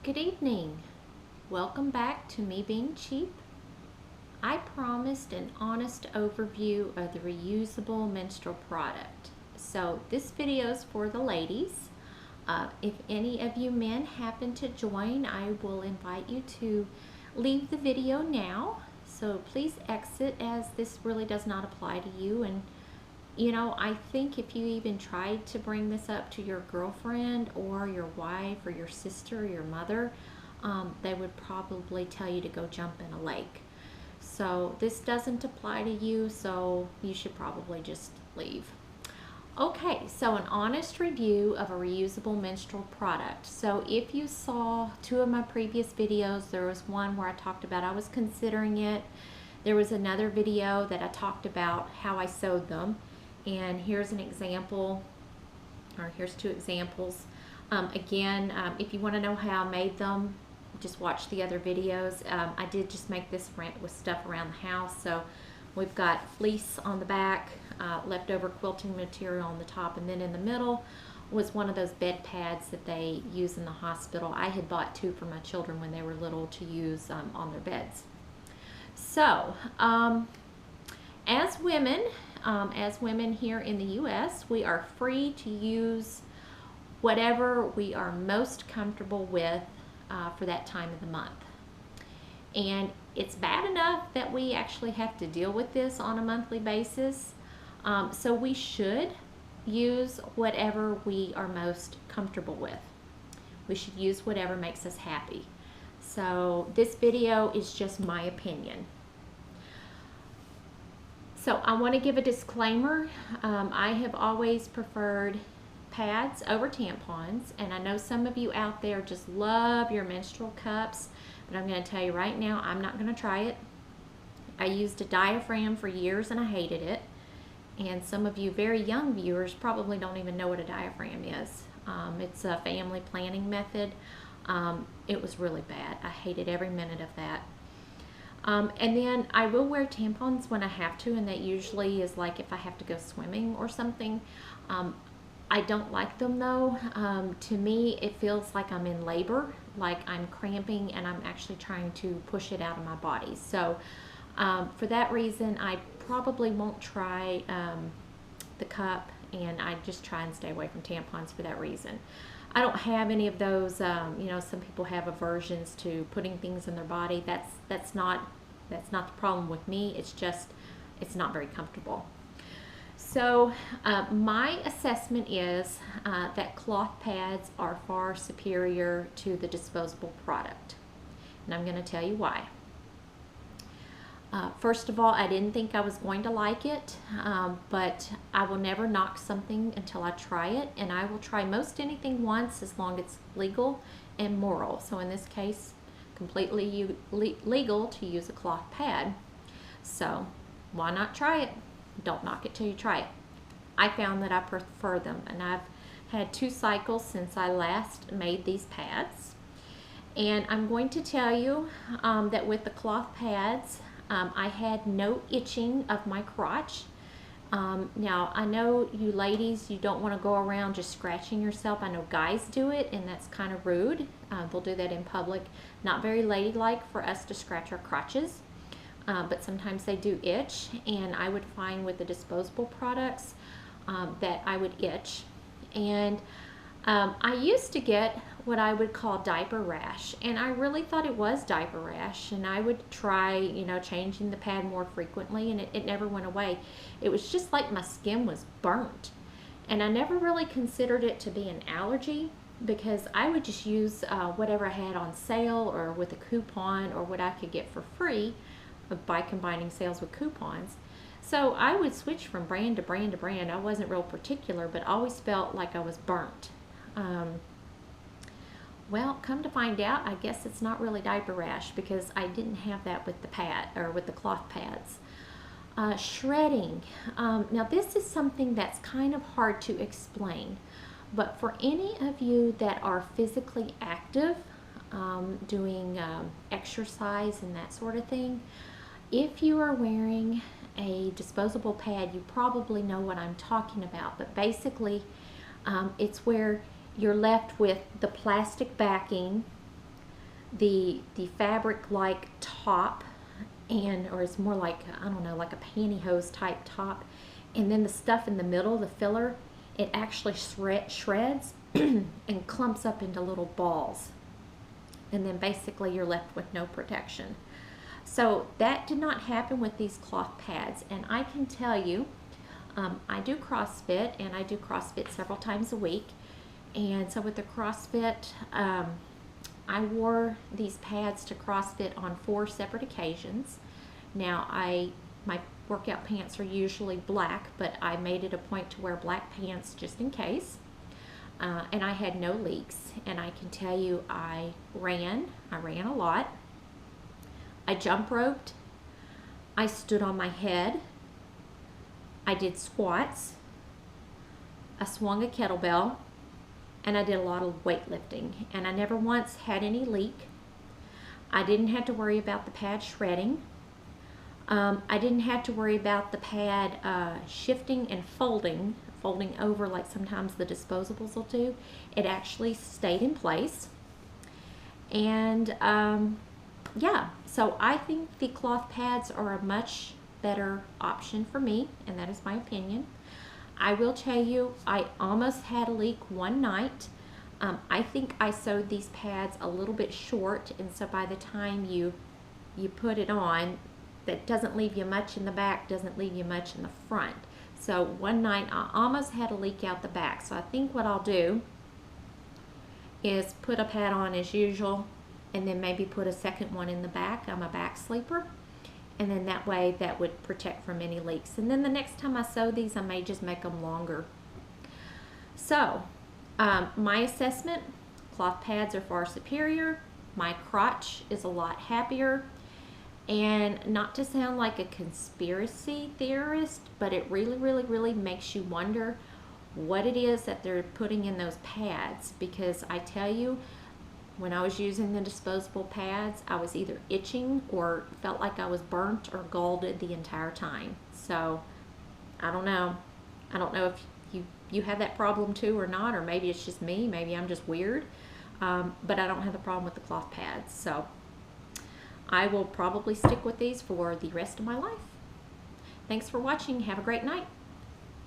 Good evening. Welcome back to Me Being Cheap. I promised an honest overview of the reusable menstrual product. So this video is for the ladies. If any of you men happen to join, I will invite you to leave the video now. So please exit, as this really does not apply to you. And you know, I think if you even tried to bring this up to your girlfriend or your wife or your sister or your mother, they would probably tell you to go jump in a lake. So this doesn't apply to you, so you should probably just leave. Okay, so an honest review of a reusable menstrual product. So if you saw two of my previous videos, there was one where I talked about I was considering it. There was another video that I talked about how I sewed them. And here's an example, or here's two examples. If you want to know how I made them, just watch the other videos. I did just make this with stuff around the house. So we've got fleece on the back, leftover quilting material on the top, and then in the middle was one of those bed pads that they use in the hospital. I had bought two for my children when they were little to use on their beds. So, as women here in the U.S., we are free to use whatever we are most comfortable with for that time of the month. And it's bad enough that we actually have to deal with this on a monthly basis. So we should use whatever we are most comfortable with. We should use whatever makes us happy. So this video is just my opinion. So I want to give a disclaimer. I have always preferred pads over tampons, and I know some of you out there just love your menstrual cups, but I'm going to tell you right now, I'm not going to try it. I used a diaphragm for years and I hated it, and some of you very young viewers probably don't even know what a diaphragm is. It's a family planning method. It was really bad. I hated every minute of that. And then I will wear tampons when I have to, and that usually is like if I have to go swimming or something. I don't like them though. To me, it feels like I'm in labor, like I'm cramping and I'm actually trying to push it out of my body. So for that reason, I probably won't try the cup, and I just try and stay away from tampons for that reason. I don't have any of those, you know, some people have aversions to putting things in their body. That's not the problem with me. It's just, it's not very comfortable. So my assessment is that cloth pads are far superior to the disposable product. And I'm going to tell you why. First of all, I didn't think I was going to like it, but I will never knock something until I try it, and I will try most anything once as long as it's legal and moral. So in this case, completely legal to use a cloth pad. So why not try it? Don't knock it till you try it. I found that I prefer them, and I've had 2 cycles since I last made these pads. And I'm going to tell you that with the cloth pads, I had no itching of my crotch. Now, I know you ladies, you don't want to go around just scratching yourself. I know guys do it, and that's kind of rude. They'll do that in public. Not very ladylike for us to scratch our crotches, but sometimes they do itch, and I would find with the disposable products that I would itch. And I used to get what I would call diaper rash, and I really thought it was diaper rash, and I would try, you know, changing the pad more frequently, and it never went away. It was just like my skin was burnt, and I never really considered it to be an allergy, because I would just use whatever I had on sale or with a coupon, or what I could get for free by combining sales with coupons. So I would switch from brand to brand to brand. I wasn't real particular, but always felt like I was burnt. Well, come to find out, I guess it's not really diaper rash, because I didn't have that with the pad, or with the cloth pads. Shredding. Now this is something that's kind of hard to explain, but for any of you that are physically active, doing exercise and that sort of thing, if you are wearing a disposable pad, you probably know what I'm talking about. But basically, it's where you're left with the plastic backing the fabric like top, and or it's more like, I don't know, like a pantyhose type top, and then the stuff in the middle, the filler, it actually shreds and clumps up into little balls, and then basically you're left with no protection. So that did not happen with these cloth pads, and I can tell you, I do CrossFit, and I do CrossFit several times a week, and so with the CrossFit, I wore these pads to CrossFit on 4 separate occasions. Now, my workout pants are usually black, but I made it a point to wear black pants just in case. And I had no leaks, and I can tell you I ran a lot. I jump roped, I stood on my head, I did squats, I swung a kettlebell, and I did a lot of weightlifting, and I never once had any leak. I didn't have to worry about the pad shredding. I didn't have to worry about the pad shifting and folding over like sometimes the disposables will do. It actually stayed in place. And yeah, so I think the cloth pads are a much better option for me, and that is my opinion. I will tell you, I almost had a leak one night. I think I sewed these pads a little bit short, and so by the time you put it on, that doesn't leave you much in the back, doesn't leave you much in the front. So one night I almost had a leak out the back. So I think what I'll do is put a pad on as usual, and then maybe put a second one in the back. I'm a back sleeper. And then that way that would protect from any leaks. And then the next time I sew these, I may just make them longer. So my assessment, cloth pads are far superior. My crotch is a lot happier. And not to sound like a conspiracy theorist, but it really, really, really makes you wonder what it is that they're putting in those pads. Because I tell you, when I was using the disposable pads, I was either itching or felt like I was burnt or scalded the entire time. So I don't know. I don't know if you have that problem too or not, or maybe it's just me. Maybe I'm just weird. But I don't have the problem with the cloth pads. So I will probably stick with these for the rest of my life. Thanks for watching. Have a great night.